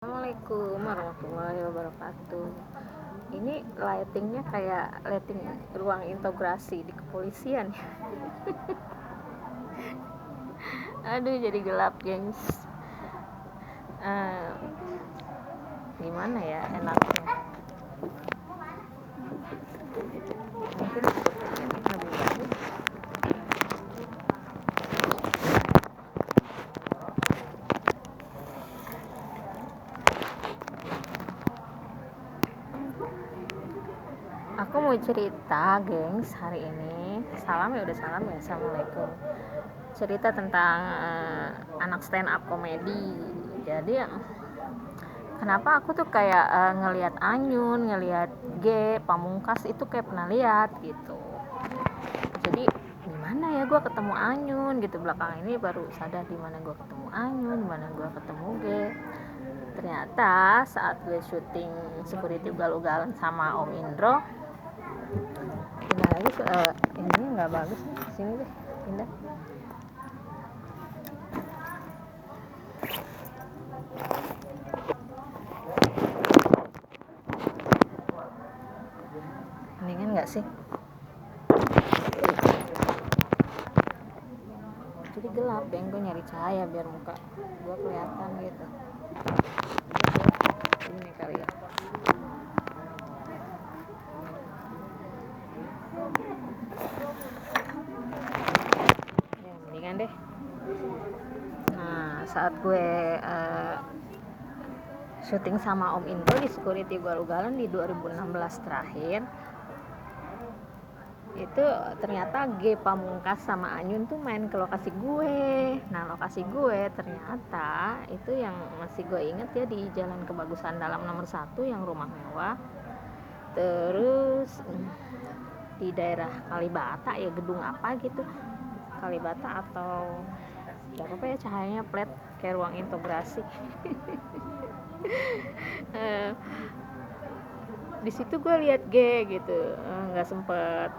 Assalamualaikum warahmatullahi wabarakatuh. Ini lightingnya kayak lighting ruang integrasi di kepolisian ya. Aduh, jadi gelap, gengs. Gimana ya enaknya? Mungkin seperti ini lebih bagus. Aku mau cerita, gengs, hari ini. Salam ya, udah salam ya. Assalamualaikum. Cerita tentang anak stand up komedi. Jadi kenapa aku tuh kayak ngelihat Anyun, ngelihat G, Pamungkas itu kayak pernah lihat gitu. Jadi gimana ya gue ketemu Anyun gitu, belakangan ini baru sadar di mana gue ketemu Anyun, di mana gue ketemu G. Ternyata saat gue syuting security ugal-ugalan sama Om Indro, pindah lagi ini nggak bagus nih, sini deh, pindah. Mendingan nggak sih? Jadi gelap, dan gue nyari cahaya biar muka gue kelihatan gitu. Ini kali ya. Ya mendingan deh. Nah, saat gue syuting sama Om Indro di security ugal-ugalan di 2016 terakhir, itu ternyata G, Pamungkas sama Anyun tuh main ke lokasi gue. Nah, lokasi gue ternyata itu yang masih gue inget ya, di Jalan Kebagusan Dalam nomor 1 yang rumah mewah. Terus di daerah Kalibata ya, gedung apa gitu, Kalibata atau gak apa ya, cahayanya flat kayak ruang integrasi. Di situ gue lihat G gitu, nggak sempet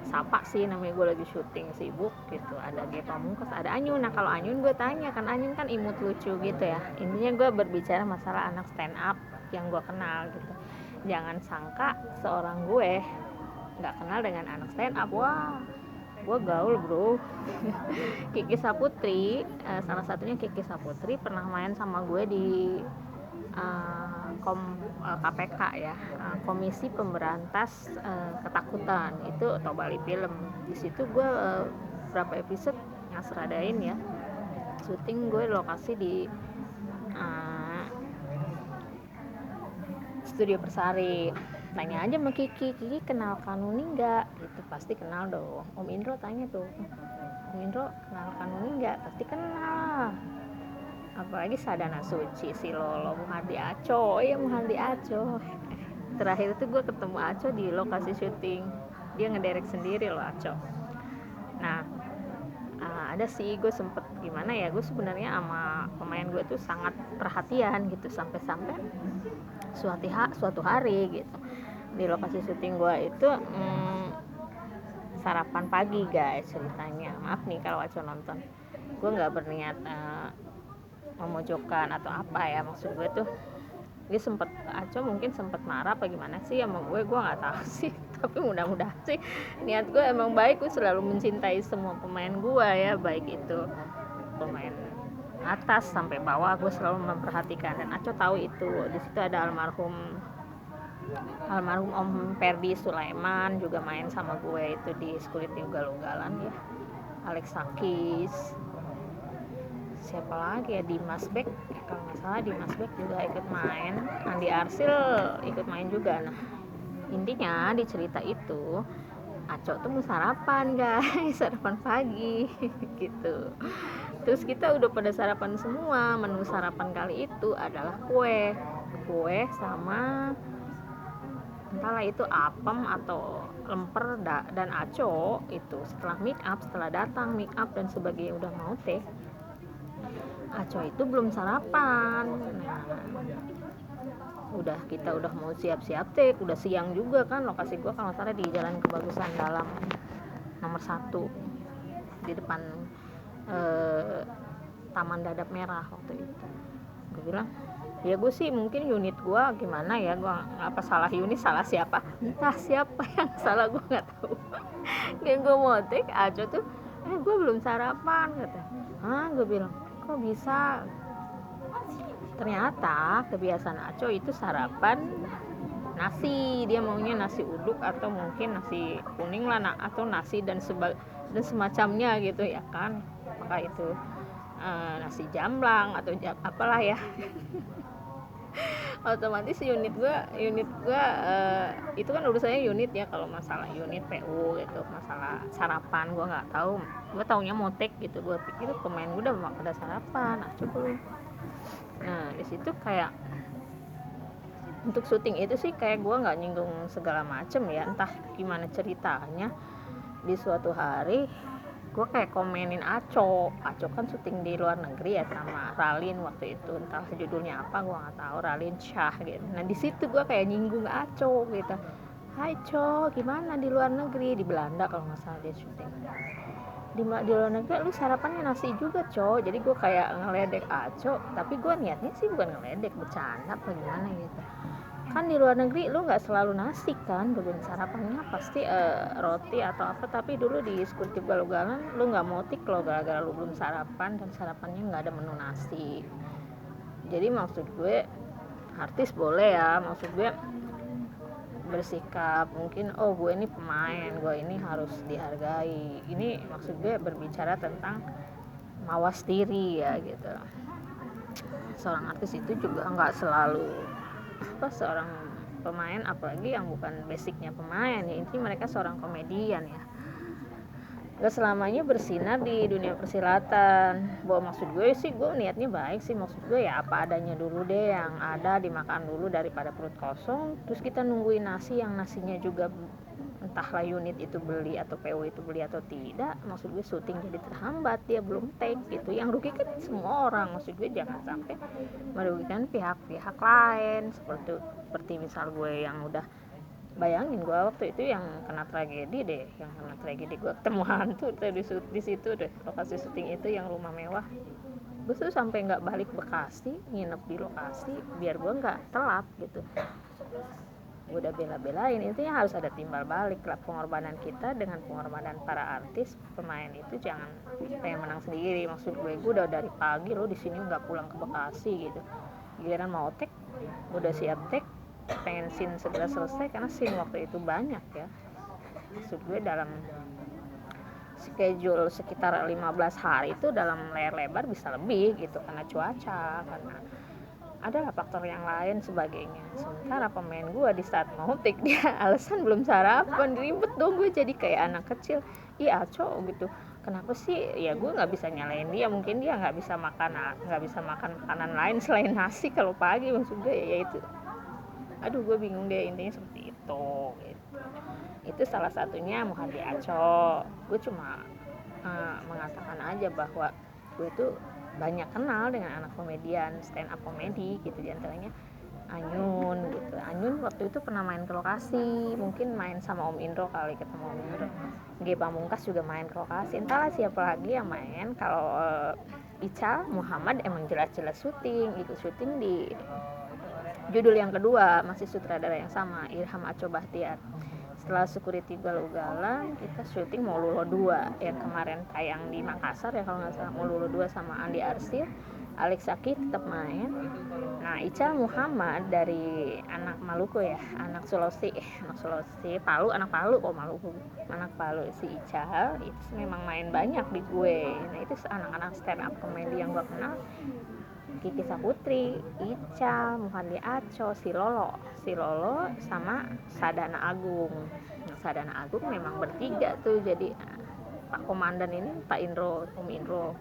sapa sih, namanya gue lagi syuting sibuk gitu. Ada G, Pamungkas, ada Anyun. Nah, kalau Anyun gue tanya, kan Anyun kan imut lucu gitu ya. Intinya gue berbicara masalah anak stand up yang gue kenal gitu. Jangan sangka seorang gue nggak kenal dengan anak stand up. Wah, gue gaul bro. Kiki Saputri, salah satunya Kiki Saputri pernah main sama gue di KPK ya, Komisi Pemberantas Ketakutan, itu atau Bali Film. Di situ gue berapa episode ngasradain ya, syuting gue lokasi di Studio Persari. Tanya aja sama Kiki kenal Kanuni nggak? Itu pasti kenal dong. Om Indro tanya tuh, Om Indro kenal Kanuni nggak? Pasti kenal. Apalagi Sadana Suci, si Lolo, Muhardi Aco. Ya Muhardi Aco. Terakhir itu gue ketemu Aco di lokasi syuting. Dia ngederek sendiri loh Aco. Nah, ada sih, gue sempet gimana ya, gue sebenarnya sama pemain gue tuh sangat perhatian gitu, sampai-sampai suatu hari gitu di lokasi syuting gue itu sarapan pagi guys ceritanya. Maaf nih kalau Aco nonton, gue nggak berniat memojokkan atau apa ya, maksud gue tuh dia Aco mungkin sempet marah apa gimana sih sama gue nggak tahu sih. Tapi mudah-mudahan sih niat gue emang baik. Gue selalu mencintai semua pemain gue ya, baik itu pemain atas sampai bawah, gue selalu memperhatikan. Dan Aco tahu itu. Di situ ada almarhum Om Ferdi Sulaiman juga main sama gue itu di security ugal-ugalan ya. Alex Sakis, siapa lagi ya, Dimas Beck kalau nggak salah, Dimas Beck juga ikut main, Andi Arsil ikut main juga. Nah, intinya di cerita itu Aco tuh mau sarapan guys, sarapan pagi gitu. Terus kita udah pada sarapan semua. Menu sarapan kali itu adalah kue sama entahlah itu apem atau lemper. Dan Aco itu setelah datang make up dan sebagainya, udah mau teh, Aco itu belum sarapan. Nah, kita udah mau siap-siap teh, udah siang juga kan. Lokasi gua kalau salah di Jalan Kebagusan Dalam nomor 1 di depan Taman Dadap Merah waktu itu. Gue bilang, Ya gue sih mungkin unit gue gimana ya, gue apa salah unit, salah siapa, entah siapa yang salah, gue nggak tahu. Dan gue motek Aco tuh, gue belum sarapan kata. Gue bilang kok bisa. Ternyata kebiasaan Aco itu sarapan nasi, dia maunya nasi uduk atau mungkin nasi kuning lah, atau nasi dan semacamnya gitu ya kan, maka itu nasi jamblang atau apalah ya. Otomatis unit gue itu kan urusannya unit ya, kalau masalah unit PU gitu, masalah sarapan gue nggak tahu, gue taunya motek gitu, gue pikir pemain gue udah sarapan, belum. Nah di situ kayak untuk syuting itu sih kayak gue nggak nyinggung segala macem ya, entah gimana ceritanya. Di suatu hari gue kayak komenin Aco kan syuting di luar negeri ya sama Ralin waktu itu, entah judulnya apa gue nggak tahu, Ralin Shah gitu. Nah di situ gue kayak nyinggung Aco gitu, hai Co, gimana di luar negeri, di Belanda kalau nggak salah dia syuting. Di luar negeri lu sarapannya nasi juga Co. Jadi gue kayak ngeledek Aco, tapi gue niatnya sih bukan ngeledek, bercanda apa gimana gitu. Kan di luar negeri lu nggak selalu nasi kan, dulu sarapannya pasti roti atau apa, tapi dulu di Skuti Galugalan lu nggak motik lo gara-gara lu belum sarapan dan sarapannya nggak ada menu nasi. Jadi maksud gue artis boleh ya, maksud gue bersikap mungkin gue ini pemain, gue ini harus dihargai, ini maksud gue berbicara tentang mawas diri ya gitu. Seorang artis itu juga nggak selalu seorang pemain, apalagi yang bukan basicnya pemain ya, intinya mereka seorang komedian ya, gak selamanya bersinar di dunia persilatan. Maksud gue sih, gue niatnya baik sih, maksud gue ya apa adanya dulu deh, yang ada dimakan dulu daripada perut kosong terus kita nungguin nasi yang nasinya juga entahlah unit itu beli atau PO itu beli atau tidak. Maksud gue syuting jadi terhambat, dia belum take gitu, yang rugi kan semua orang. Maksud gue jangan sampai merugikan pihak-pihak lain, seperti misal gue yang udah, bayangin gue waktu itu yang kena tragedi gue ketemu hantu di situ deh, lokasi syuting itu yang rumah mewah. Gue tuh sampai nggak balik Bekasi, nginep di lokasi biar gue nggak telat gitu. Gue udah bela-belain, intinya harus ada timbal balik lah, pengorbanan kita dengan pengorbanan para artis pemain itu jangan pengen menang sendiri. Maksud gue udah dari pagi lo di sini nggak pulang ke Bekasi gitu, giliran mau take udah siap take, pengen scene segera selesai karena scene waktu itu banyak ya. Maksud gue dalam schedule sekitar 15 hari itu dalam layar lebar bisa lebih gitu, karena cuaca, karena adalah faktor yang lain sebagainya. Sementara pemain gue di saat mau take dia alasan belum sarapan, ribet dong gue jadi kayak anak kecil. Iya Aco gitu, kenapa sih, ya gue nggak bisa nyalain dia, mungkin dia nggak bisa makan makanan lain selain nasi kalau pagi. Maksud gue ya itu, aduh gue bingung deh, intinya seperti itu gitu. Itu salah satunya Muhadi Aco. Gue cuma mengatakan aja bahwa gue tuh banyak kenal dengan anak komedian stand up komedi gitu, diantaranya Anyun gitu. Anyun waktu itu pernah main ke lokasi, mungkin main sama Om Indro kali, ketemu Om Indro. G Pamungkas juga main ke lokasi, entahlah siapa lagi yang main. Kalau Ica Muhammad emang jelas-jelas syuting, ikut syuting di judul yang kedua, masih sutradara yang sama, Irham Aco Bahtiar. Setelah Security Galugalan kita syuting Molulo 2 yang kemarin tayang di Makassar ya kalau nggak salah. Molulo 2 sama Andi Arsir, Alex Saki tetap main. Nah Ica Muhammad dari anak Maluku ya, anak Sulawesi Palu, anak Palu kok, Maluku anak Palu. Si Ica itu memang main banyak di gue. Nah itu anak-anak stand up komedi yang gue kenal, Kiki Saputri, Ica, Muhadi Aco, si Lolo sama Sadana Agung. Nah, Sadana Agung memang bertiga tuh, jadi Pak Komandan ini Pak Indro, Om Indro,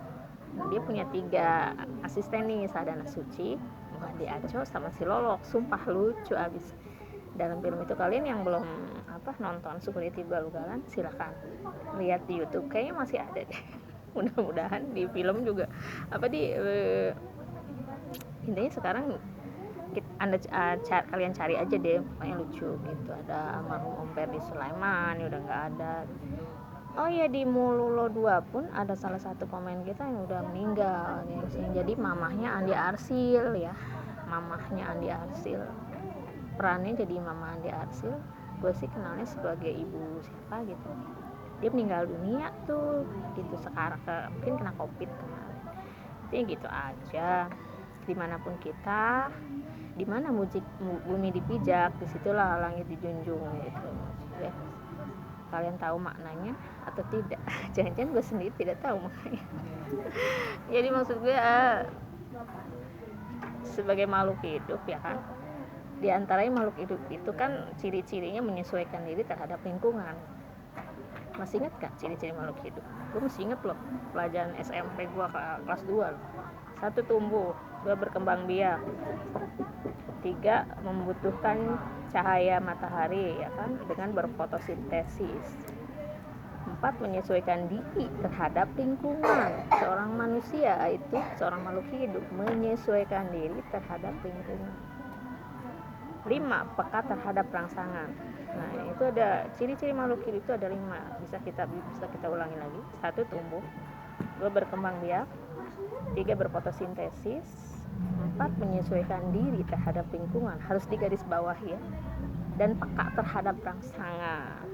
dia punya 3 asisten nih, Sadana Suci, Muhadi Aco sama si Lolo. Sumpah lucu abis dalam film itu. Kalian yang belum nonton Security Galugalan silahkan lihat di YouTube, kayaknya masih ada deh. Mudah-mudahan di film juga intinya sekarang kalian cari aja deh, pokoknya lucu gitu. Ada almarhum Om Ferdi Sulaiman udah nggak ada. Oh ya, di Molulo 2 pun ada salah satu pemain kita yang udah meninggal ya, yang jadi mamahnya Andi Arsil ya. mamahnya Andi Arsil, perannya jadi mama Andi Arsil. Gue sih kenalnya sebagai ibu siapa gitu, dia meninggal dunia tuh gitu sekarang, mungkin kena covid kemarin. Jadi gitu aja, dimanapun kita, dimana bumi dipijak, disitulah langit dijunjung gitu ya. Kalian tahu maknanya atau tidak? Jangan-jangan gue sendiri tidak tahu maknanya. Jadi maksud gue sebagai makhluk hidup ya kan, di antaranya makhluk hidup itu kan ciri-cirinya menyesuaikan diri terhadap lingkungan. Masih ingat gak ciri-ciri makhluk hidup? Gue masih inget loh pelajaran SMP gue kelas 2 loh. 1, tumbuh. 2, berkembang biak. 3, membutuhkan cahaya matahari ya kan, dengan berfotosintesis. 4, menyesuaikan diri terhadap lingkungan. Seorang manusia itu, seorang makhluk hidup menyesuaikan diri terhadap lingkungan. 5, peka terhadap rangsangan. Nah, itu ada ciri-ciri makhluk hidup itu ada 5. Bisa kita ulangi lagi. 1, tumbuh. 2, berkembang biak. 3, berfotosintesis. 4, menyesuaikan diri terhadap lingkungan, harus digaris bawah ya. Dan peka terhadap rangsangan.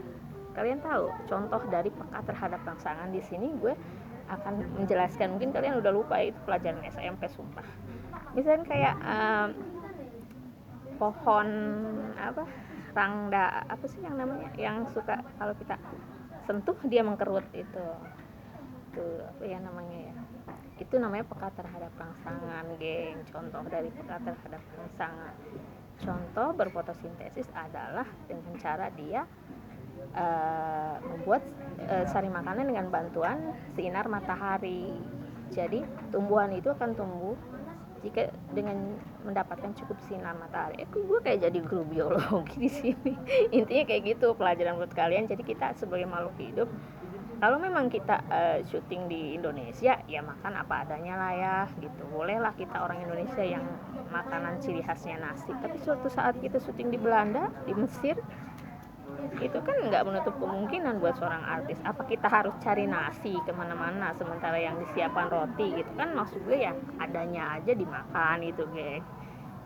Kalian tahu contoh dari peka terhadap rangsangan di sini gue akan menjelaskan, mungkin kalian udah lupa itu pelajaran SMP sumpah. Misalnya kayak pohon apa? Rangda, apa sih yang namanya? Yang suka kalau kita sentuh dia mengkerut itu. Tuh, apa ya namanya ya? Itu namanya peka terhadap rangsangan, geng. Contoh dari peka terhadap rangsangan. Contoh berfotosintesis adalah dengan cara dia membuat sari makanan dengan bantuan sinar matahari. Jadi tumbuhan itu akan tumbuh jika dengan mendapatkan cukup sinar matahari. Gue kayak jadi guru biologi di sini. Intinya kayak gitu pelajaran buat kalian. Jadi kita sebagai makhluk hidup, kalau memang kita syuting di Indonesia, ya makan apa adanya lah ya gitu. Bolehlah kita orang Indonesia yang makanan ciri khasnya nasi. Tapi suatu saat kita syuting di Belanda, di Mesir, itu kan nggak menutup kemungkinan buat seorang artis. Apa kita harus cari nasi kemana-mana sementara yang disiapkan roti gitu kan? Maksud gue ya adanya aja dimakan gitu, geng.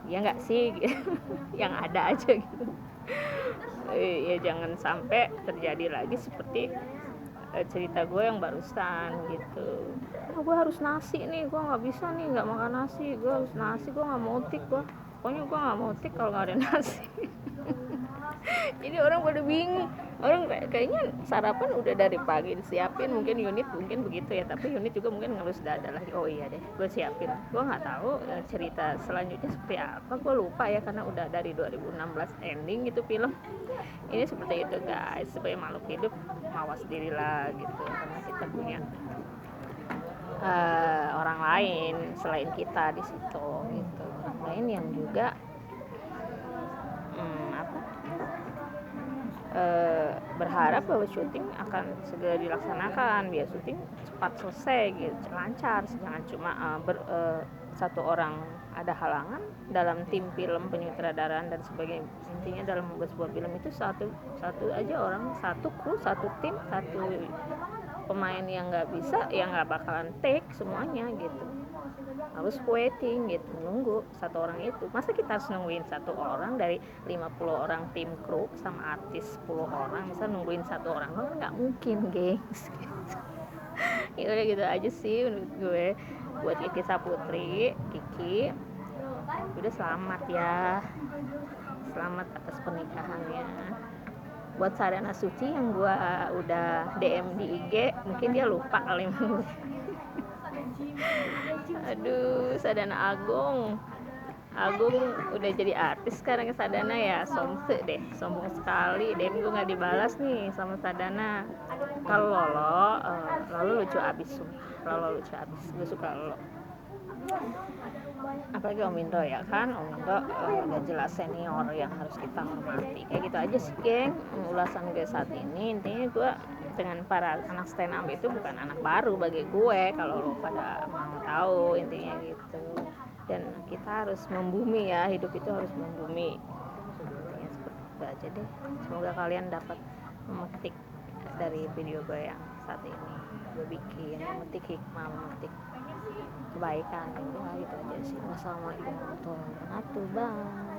Ya nggak sih? Yang ada aja gitu. Ya jangan sampai terjadi lagi seperti cerita gue yang barusan gitu. Gue harus nasi nih, gue nggak bisa nih nggak makan nasi, gue harus nasi, gue nggak mau tik, pokoknya gue nggak mau tik kalau nggak ada nasi. Jadi orang pada bingung, orang kayaknya sarapan udah dari pagi disiapin, mungkin unit mungkin begitu ya, tapi unit juga mungkin ngelus dada lagi, oh iya deh gue siapin. Gue nggak tahu cerita selanjutnya seperti apa, gue lupa ya karena udah dari 2016 ending gitu film. Ini seperti itu guys, sebagai makhluk hidup mawas dirilah gitu, karena kita punya orang lain selain kita di situ gitu, orang lain yang juga berharap bahwa syuting akan segera dilaksanakan biar syuting cepat selesai gitu, lancar. Jangan cuma satu orang ada halangan dalam tim film, penyutradaraan dan sebagainya. Intinya dalam membuat sebuah film itu satu aja orang, satu kru, satu tim, satu pemain yang nggak bisa, yang nggak bakalan take semuanya gitu, harus waiting gitu, menunggu satu orang itu. Masa kita harus nungguin satu orang dari 50 orang tim kru sama artis 10 orang, misal nungguin satu orang kan nggak mungkin, gengs. Ya udah gitu aja sih menurut gue buat Kiki Saputri. Kiki udah selamat ya, selamat atas pernikahannya. Buat Sadana Suci yang gue udah DM di IG, mungkin dia lupa kali. Aduh, Sadana Agung udah jadi artis sekarang. Sadana ya, somse deh, sombong sekali. DM gue nggak dibalas nih sama Sadana. Kalau Lolo lucu abis, Lolo lucu abis, gue suka Lolo. Apalagi Om Indro ya kan, Om Indro udah jelas senior yang harus kita hormati. Kayak gitu aja sih geng ulasan gue saat ini. Intinya gue dengan para anak stand up itu bukan anak baru bagi gue, kalau lo pada mau tahu, intinya gitu. Dan kita harus membumi ya, hidup itu harus membumi. Intinya seperti itu aja deh. Semoga kalian dapat memetik dari video gue yang saat ini. Gue bikin memetik hikmah, memetik kebaikan, gitu aja sih. Wassalamualaikum warahmatullahi wabarakatuh. Bye.